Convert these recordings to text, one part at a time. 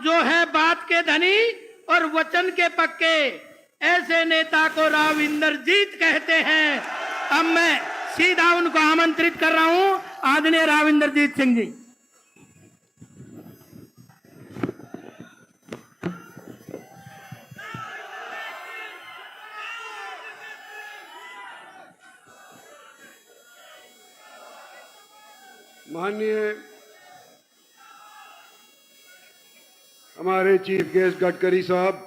जो है बात के धनी और वचन के पक्के, ऐसे नेता को राव इंद्रजीत कहते हैं। अब मैं सीधा उनको आमंत्रित कर रहा हूं, आदरणीय राव इंद्रजीत सिंह जी। माननीय हमारे चीफ गेस्ट गडकरी साहब,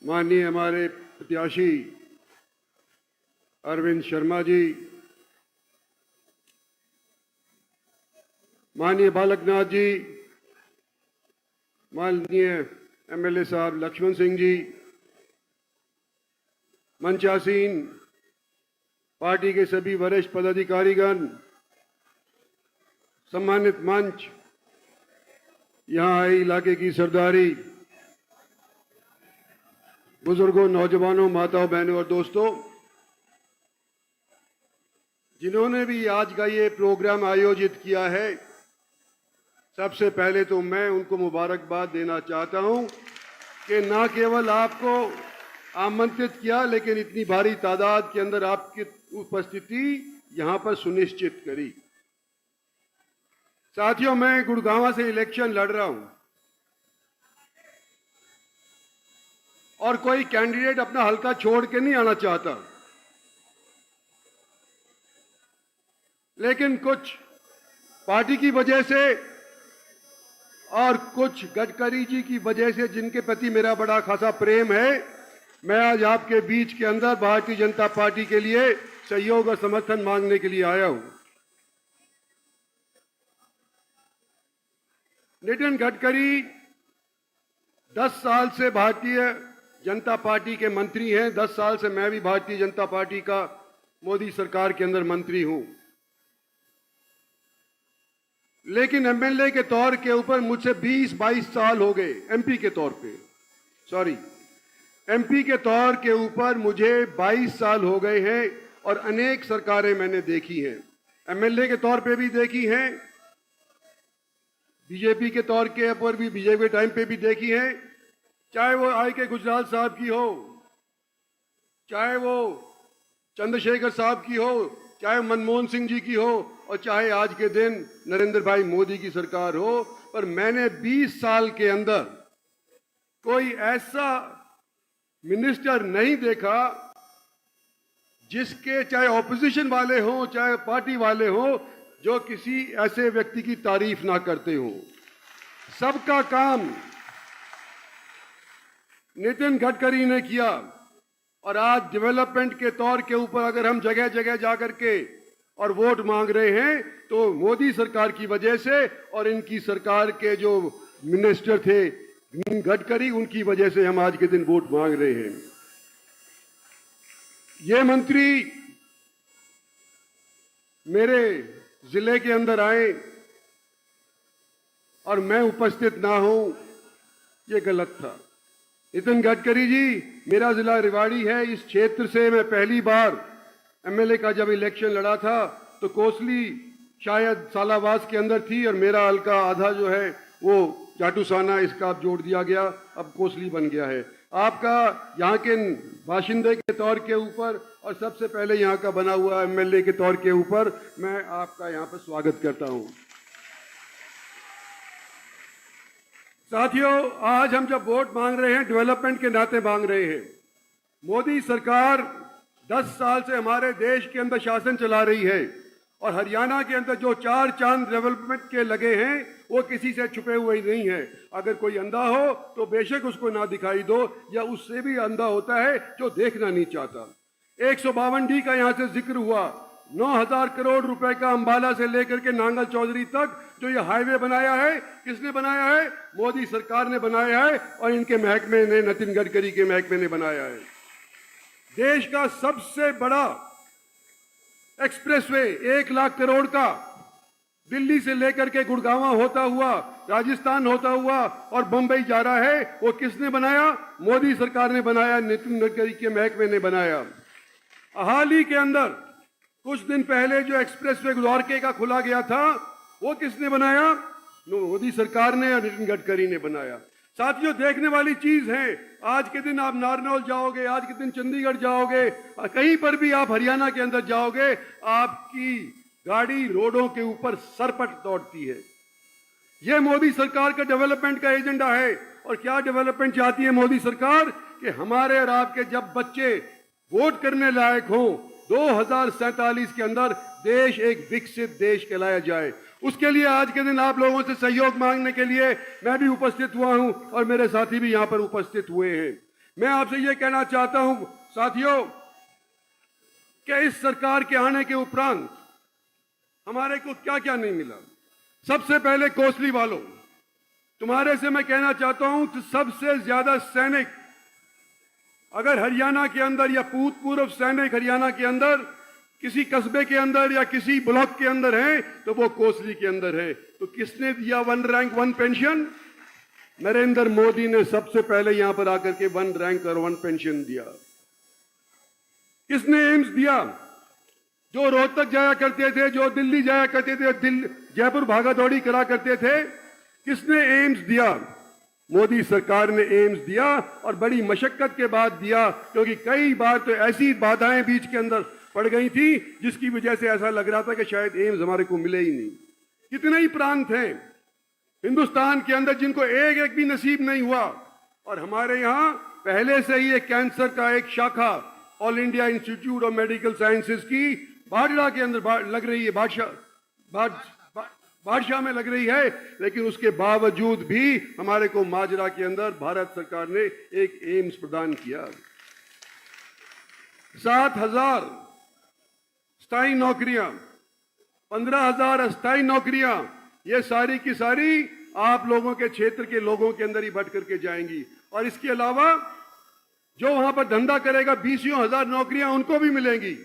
माननीय हमारे प्रत्याशी अरविंद शर्मा जी, माननीय बालकनाथ जी, माननीय एमएलए साहब लक्ष्मण सिंह जी, मंचासीन पार्टी के सभी वरिष्ठ पदाधिकारीगण, सम्मानित मंच, यहां आए इलाके की सरदारी, बुजुर्गों, नौजवानों, माताओं, बहनों और दोस्तों, जिन्होंने भी आज का ये प्रोग्राम आयोजित किया है, सबसे पहले तो मैं उनको मुबारकबाद देना चाहता हूं कि ना केवल आपको आमंत्रित किया, लेकिन इतनी भारी तादाद के अंदर आपकी उपस्थिति यहां पर सुनिश्चित करी। साथियों, मैं गुड़गांव से इलेक्शन लड़ रहा हूं और कोई कैंडिडेट अपना हलका छोड़ के नहीं आना चाहता, लेकिन कुछ पार्टी की वजह से और कुछ गडकरी जी की वजह से, जिनके प्रति मेरा बड़ा खासा प्रेम है, मैं आज आपके बीच के अंदर भारतीय जनता पार्टी के लिए सहयोग और समर्थन मांगने के लिए आया हूं। नितिन गडकरी 10 साल से भारतीय जनता पार्टी के मंत्री हैं। 10 साल से मैं भी भारतीय जनता पार्टी का मोदी सरकार के अंदर मंत्री हूं, लेकिन एमएलए के तौर के ऊपर मुझसे 20-22 साल हो गए। एमपी के तौर के ऊपर मुझे 22 साल हो गए हैं और अनेक सरकारें मैंने देखी हैं। एमएलए के तौर पे भी देखी हैं, बीजेपी के तौर के ऊपर भी, बीजेपी के टाइम पे भी देखी हैं, चाहे वो आई के गुजराल साहब की हो, चाहे वो चंद्रशेखर साहब की हो, चाहे मनमोहन सिंह जी की हो, और चाहे आज के दिन नरेंद्र भाई मोदी की सरकार हो। पर मैंने 20 साल के अंदर कोई ऐसा मिनिस्टर नहीं देखा जिसके, चाहे ऑपोजिशन वाले हों चाहे पार्टी वाले हों, जो किसी ऐसे व्यक्ति की तारीफ ना करते हों। सबका काम नितिन गडकरी ने किया और आज डेवलपमेंट के तौर के ऊपर अगर हम जगह जगह जाकर के और वोट मांग रहे हैं तो मोदी सरकार की वजह से, और इनकी सरकार के जो मिनिस्टर थे गडकरी, उनकी वजह से हम आज के दिन वोट मांग रहे हैं। ये मंत्री मेरे जिले के अंदर आए और मैं उपस्थित ना हूं, ये गलत था। नितिन गडकरी जी, मेरा जिला रेवाड़ी है। इस क्षेत्र से मैं पहली बार एमएलए का जब इलेक्शन लड़ा था तो कोसली शायद सालावास के अंदर थी और मेरा हल्का आधा जो है वो जाटूसाना, इसका अब जोड़ दिया गया, अब कोसली बन गया है। आपका यहाँ के बाशिंदे के तौर के ऊपर और सबसे पहले यहाँ का बना हुआ एमएलए के तौर के ऊपर मैं आपका यहाँ पर स्वागत करता हूँ। साथियों, आज हम जब वोट मांग रहे हैं, डेवलपमेंट के नाते मांग रहे हैं। मोदी सरकार 10 साल से हमारे देश के अंदर शासन चला रही है और हरियाणा के अंदर जो 4 चांद डेवलपमेंट के लगे हैं वो किसी से छुपे हुए नहीं है। अगर कोई अंधा हो तो बेशक उसको ना दिखाई दो, या उससे भी अंधा होता है जो देखना नहीं चाहता। 152D का यहाँ से जिक्र हुआ। 9,000 करोड़ रुपए का अंबाला से लेकर के नांगल चौधरी तक जो ये हाईवे बनाया है, किसने बनाया है? मोदी सरकार ने बनाया है और इनके महकमे ने, नितिन गडकरी के महकमे ने बनाया है। देश का सबसे बड़ा एक्सप्रेसवे 1 लाख करोड़ का, दिल्ली से लेकर के गुड़गांव होता हुआ, राजस्थान होता हुआ और बंबई जा रहा है, वो किसने बनाया? मोदी सरकार ने बनाया, नितिन गडकरी के महकमे ने बनाया। हाल ही के अंदर कुछ दिन पहले जो एक्सप्रेसवे द्वारके का खुला गया था, वो किसने बनाया? मोदी सरकार ने और नितिन गडकरी ने बनाया। साथियों, देखने वाली चीज है, आज के दिन आप नारनौल जाओगे, आज के दिन चंडीगढ़ जाओगे, कहीं पर भी आप हरियाणा के अंदर जाओगे, आपकी गाड़ी रोडों के ऊपर सरपट दौड़ती है। यह मोदी सरकार का डेवलपमेंट का एजेंडा है। और क्या डेवलपमेंट चाहती है मोदी सरकार? कि हमारे और आपके जब बच्चे वोट करने लायक हों, 2047 के अंदर देश एक विकसित देश कहलाया जाए। उसके लिए आज के दिन आप लोगों से सहयोग मांगने के लिए मैं भी उपस्थित हुआ हूं और मेरे साथी भी यहां पर उपस्थित हुए हैं। मैं आपसे यह कहना चाहता हूं साथियों कि इस सरकार के आने के उपरांत हमारे को क्या क्या नहीं मिला। सबसे पहले कोसली वालों, तुम्हारे से मैं कहना चाहता हूं कि सबसे ज्यादा सैनिक अगर हरियाणा के अंदर या भूतपूर्व सैनिक हरियाणा के अंदर किसी कस्बे के अंदर या किसी ब्लॉक के अंदर है तो वो कोसली के अंदर है। तो किसने दिया 1 रैंक 1 पेंशन? नरेंद्र मोदी ने सबसे पहले यहां पर आकर के 1 रैंक और 1 पेंशन दिया। किसने एम्स दिया? जो रोहतक जाया करते थे, जो दिल्ली जाया करते थे, जयपुर भागादौड़ी करा करते थे, किसने एम्स दिया? मोदी सरकार ने एम्स दिया और बड़ी मशक्कत के बाद दिया, क्योंकि कई बार तो ऐसी बाधाएं बीच के अंदर पड़ गई थी जिसकी वजह से ऐसा लग रहा था कि शायद एम्स हमारे को मिले ही नहीं। कितने ही प्रांत हैं हिंदुस्तान के अंदर जिनको एक एक भी नसीब नहीं हुआ। और हमारे यहाँ पहले से ही एक कैंसर का एक शाखा all India institute of medical sciences की बाडला के अंदर लग रही है, बादशाह में लग रही है। लेकिन उसके बावजूद भी हमारे को माजरा के अंदर भारत सरकार ने एक एम्स प्रदान किया। 7,000 स्थायी नौकरियां, 15,000 अस्थायी नौकरियां, ये सारी की सारी आप लोगों के क्षेत्र के लोगों के अंदर ही बढ़ करके जाएंगी। और इसके अलावा जो वहां पर धंधा करेगा 20,000 नौकरियां उनको भी मिलेंगी।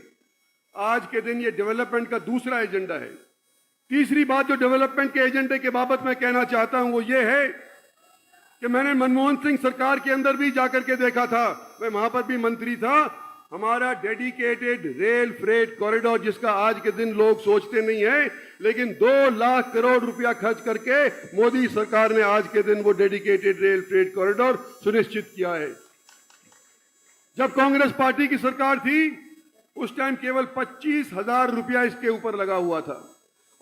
आज के दिन ये डेवलपमेंट का दूसरा एजेंडा है। तीसरी बात जो डेवलपमेंट के एजेंडे के बाबत मैं कहना चाहता हूं वो ये है कि मैंने मनमोहन सिंह सरकार के अंदर भी जाकर के देखा था, मैं वहां पर भी मंत्री था। हमारा डेडिकेटेड रेल फ्रेट कॉरिडोर, जिसका आज के दिन लोग सोचते नहीं है, लेकिन 2 लाख करोड़ रुपया खर्च करके मोदी सरकार ने आज के दिन वो डेडिकेटेड रेल फ्रेट कॉरिडोर सुनिश्चित किया है। जब कांग्रेस पार्टी की सरकार थी उस टाइम केवल 25,000 रुपया इसके ऊपर लगा हुआ था।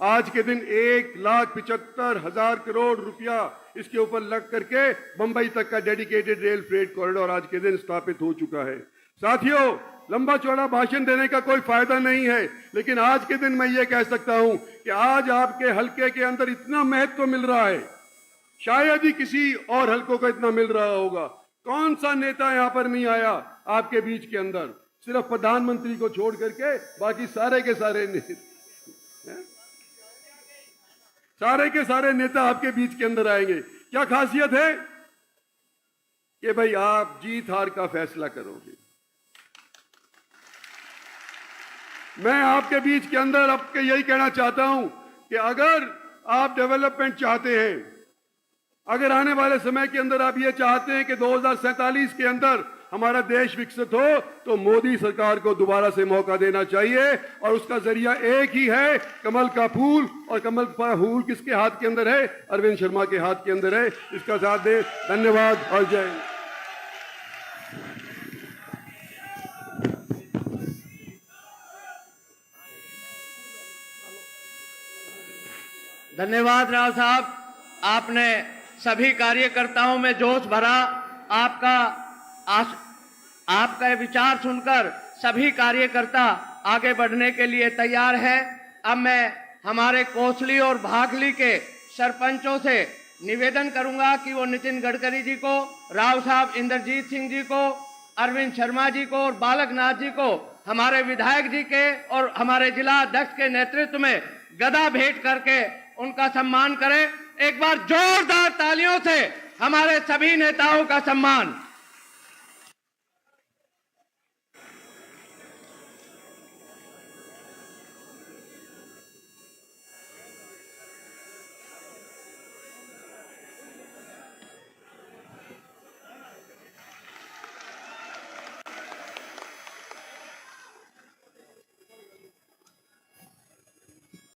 आज के दिन 1,75,000 करोड़ रुपया इसके ऊपर लग करके बंबई तक का डेडिकेटेड रेल फ्रेट कॉरिडोर आज के दिन स्थापित हो चुका है। साथियों, लंबा चौड़ा भाषण देने का कोई फायदा नहीं है, लेकिन आज के दिन मैं ये कह सकता हूं कि आज आपके हलके के अंदर इतना महत्व मिल रहा है, शायद ही किसी और हलकों को इतना मिल रहा होगा। कौन सा नेता यहां पर नहीं आया आपके बीच के अंदर? सिर्फ प्रधानमंत्री को छोड़ करके बाकी सारे के सारे नेता आपके बीच के अंदर आएंगे। क्या खासियत है? कि भाई आप जीत हार का फैसला करोगे। मैं आपके बीच के अंदर आपके यही कहना चाहता हूं कि अगर आप डेवलपमेंट चाहते हैं, अगर आने वाले समय के अंदर आप ये चाहते हैं कि 2047 के अंदर हमारा देश विकसित हो, तो मोदी सरकार को दोबारा से मौका देना चाहिए। और उसका जरिया एक ही है, कमल का फूल। और कमल का फूल किसके हाथ के अंदर है? अरविंद शर्मा के हाथ के अंदर है। इसका साथ दे। धन्यवाद और जय हिंद। धन्यवाद राव साहब, आपने सभी कार्यकर्ताओं में जोश भरा। आपका विचार सुनकर सभी कार्यकर्ता आगे बढ़ने के लिए तैयार है। अब मैं हमारे कोसली और भागली के सरपंचों से निवेदन करूंगा कि वो नितिन गडकरी जी को, राव साहब इंद्रजीत सिंह जी को, अरविंद शर्मा जी को और बालकनाथ जी को हमारे विधायक जी के और हमारे जिला अध्यक्ष के नेतृत्व में गदा भेंट करके उनका सम्मान करें। एक बार जोरदार तालियों से हमारे सभी नेताओं का सम्मान।